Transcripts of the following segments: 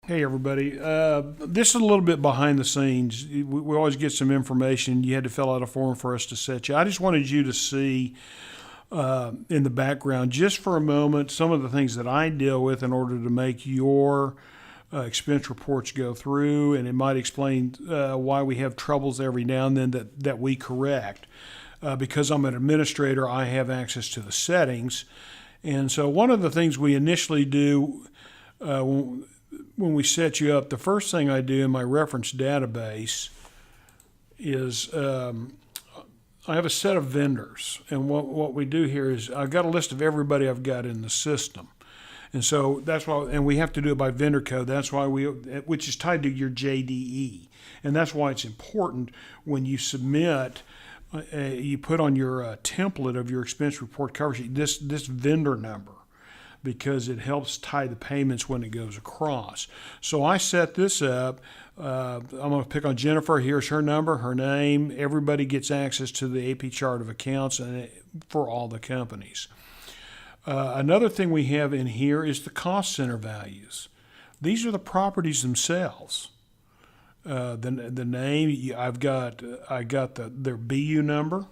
Hey everybody, this is a little bit behind the scenes. We always get some information. You had to fill out a form for us to set you. I just wanted you to see in the background, just for a moment, some of the things that I deal with in order to make your expense reports go through, and it might explain why we have troubles every now and then that we correct. Because I'm an administrator, I have access to the settings. And so one of the things we initially do when we set you up, the first thing I do in my reference database is I have a set of vendors. And what we do here is I've got a list of everybody I've got in the system. And so that's why, and we have to do it by vendor code. That's why which is tied to your JDE. And that's why it's important when you submit, you put on your template of your expense report cover sheet this vendor number, because it helps tie the payments when it goes across. So I set this up. I'm going to pick on Jennifer. Here's her number, her name. Everybody gets access to the AP chart of accounts for all the companies. Another thing we have in here is the cost center values. These are the properties themselves. The name, I got their BU number.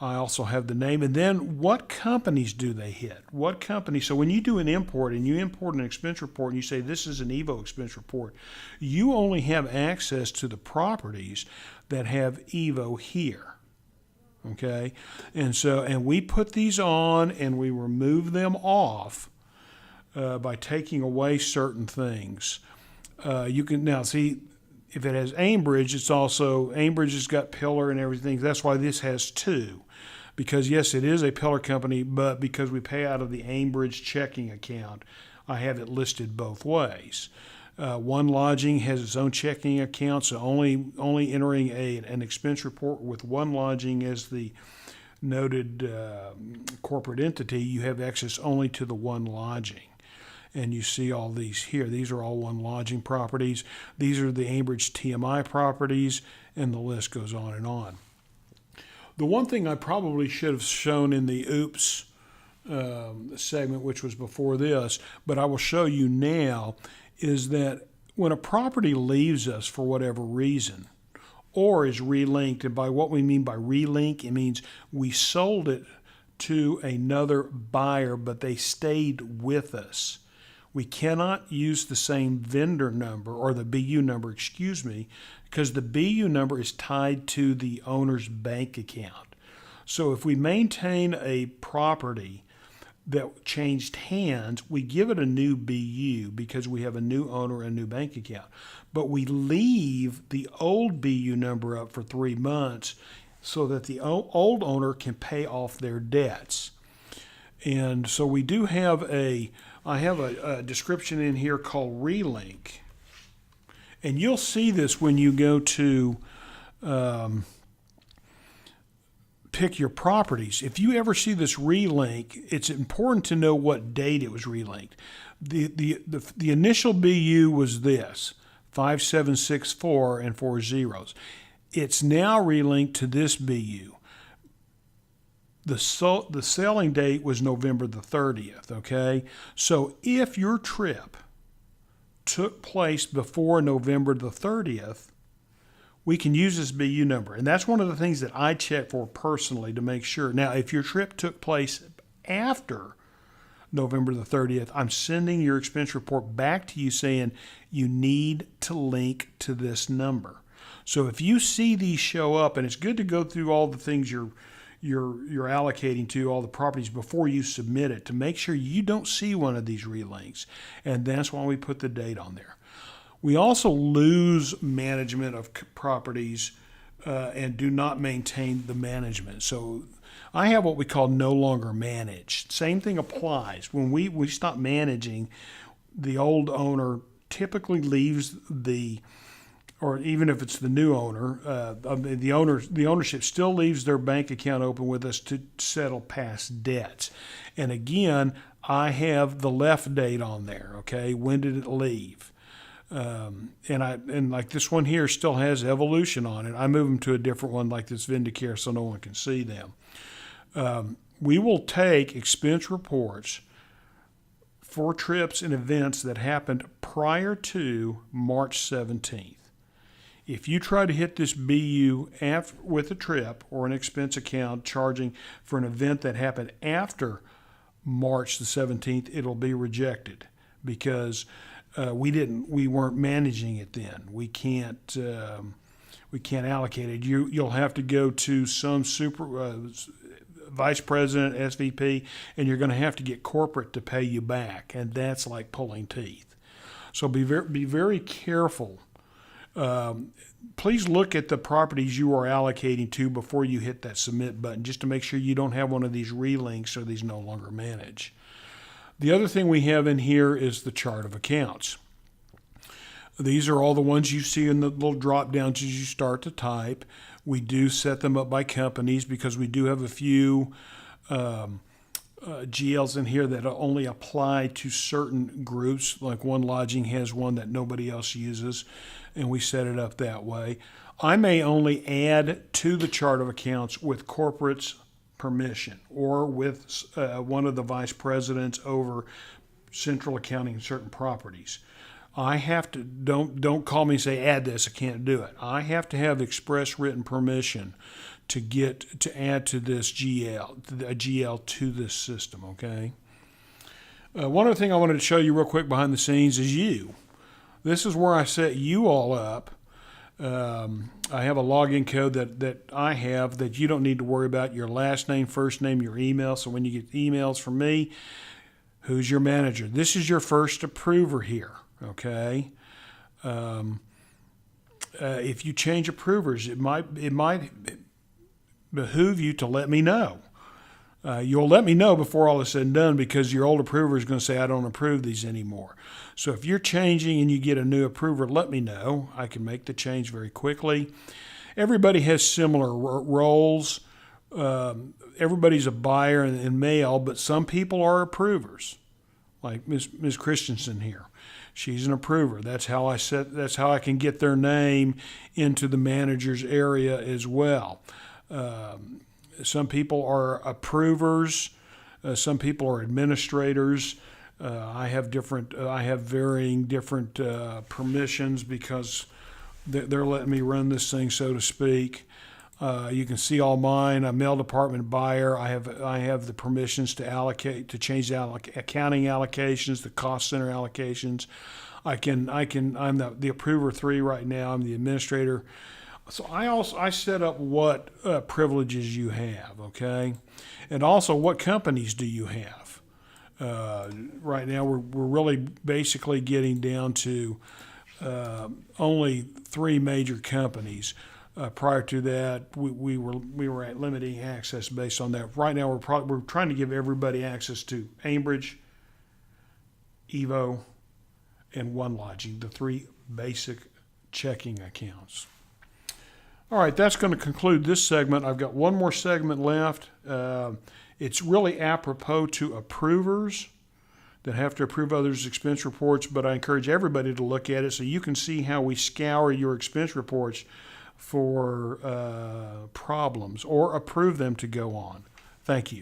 I also have the name, and then what companies do they hit? What companies? So when you do an import and you import an expense report and you say this is an EVO expense report, you only have access to the properties that have EVO here. Okay, and we put these on and we remove them off by taking away certain things. You can now see. If it has Aimbridge, Aimbridge has got Pillar and everything. That's why this has two. Because yes, it is a Pillar company, but because we pay out of the Aimbridge checking account, I have it listed both ways. One Lodging has its own checking account, so only entering an expense report with One Lodging as the noted corporate entity, you have access only to the One Lodging. And you see all these here. These are all One Lodging properties. These are the Aimbridge TMI properties, and the list goes on and on. The one thing I probably should have shown in the Oops segment, which was before this, but I will show you now, is that when a property leaves us for whatever reason, or is relinked, and by what we mean by relink, it means we sold it to another buyer, but they stayed with us. We cannot use the same vendor number, or the BU number, because the BU number is tied to the owner's bank account. So if we maintain a property that changed hands, we give it a new BU because we have a new owner and a new bank account. But we leave the old BU number up for 3 months so that the old owner can pay off their debts. And so we do have I have a description in here called relink. And you'll see this when you go to pick your properties. If you ever see this relink, it's important to know what date it was relinked. The initial BU was this, 5764 and 4 zeros. It's now relinked to this BU. The selling date was November the 30th, okay? So if your trip took place before November the 30th, we can use this BU number. And that's one of the things that I check for personally to make sure. Now, if your trip took place after November the 30th, I'm sending your expense report back to you saying you need to link to this number. So if you see these show up, and it's good to go through all the things you're allocating to all the properties before you submit it to make sure you don't see one of these relinks. And that's why we put the date on there. We also lose management of properties and do not maintain the management. So I have what we call no longer managed. Same thing applies. When we stop managing, the old owner typically leaves or even if it's the new owner, the ownership still leaves their bank account open with us to settle past debts. And again, I have the left date on there. Okay, when did it leave? And like this one here still has evolution on it. I move them to a different one, like this Vindicare, so no one can see them. We will take expense reports for trips and events that happened prior to March 17th. If you try to hit this BU with a trip or an expense account charging for an event that happened after March the 17th, it'll be rejected because we weren't managing it then. We can't allocate it. You'll have to go to some vice president, SVP, and you're going to have to get corporate to pay you back, and that's like pulling teeth. So be very careful. Please look at the properties you are allocating to before you hit that submit button, just to make sure you don't have one of these relinks or these no longer manage. The other thing we have in here is the chart of accounts. These are all the ones you see in the little drop downs as you start to type. We do set them up by companies because we do have a few GLs in here that only apply to certain groups. Like One Lodging has one that nobody else uses, and we set it up that way. I may only add to the chart of accounts with corporate's permission or with one of the vice presidents over central accounting in certain properties. I have to, don't call me and say add this, I can't do it. I have to have express written permission to add to this a GL to this system, okay? One other thing I wanted to show you real quick behind the scenes is you. This is where I set you all up. I have a login code that I have that you don't need to worry about, your last name, first name, your email. So when you get emails from me, who's your manager? This is your first approver here, okay? If you change approvers, it might behoove you to let me know. You'll let me know before all is said and done because your old approver is going to say, I don't approve these anymore. So if you're changing and you get a new approver, let me know. I can make the change very quickly. Everybody has similar roles. Everybody's a buyer and mail, but some people are approvers, like Ms. Christensen here. She's an approver. That's how I can get their name into the manager's area as well. Some people are approvers. Some people are administrators. I have varying different permissions because they're letting me run this thing, so to speak. You can see all mine. A mail department buyer. I have the permissions to change the accounting allocations, the cost center allocations. I'm the approver 3 right now. I'm the administrator. So I set up what privileges you have, okay, and also what companies do you have. Right now we're really basically getting down to only 3 major companies. Prior to that, we were at limiting access based on that. Right now we're trying to give everybody access to Aimbridge, Evo, and One Lodging, the 3 basic checking accounts. All right, that's going to conclude this segment. I've got one more segment left. It's really apropos to approvers that have to approve others' expense reports, but I encourage everybody to look at it so you can see how we scour your expense reports for problems or approve them to go on. Thank you.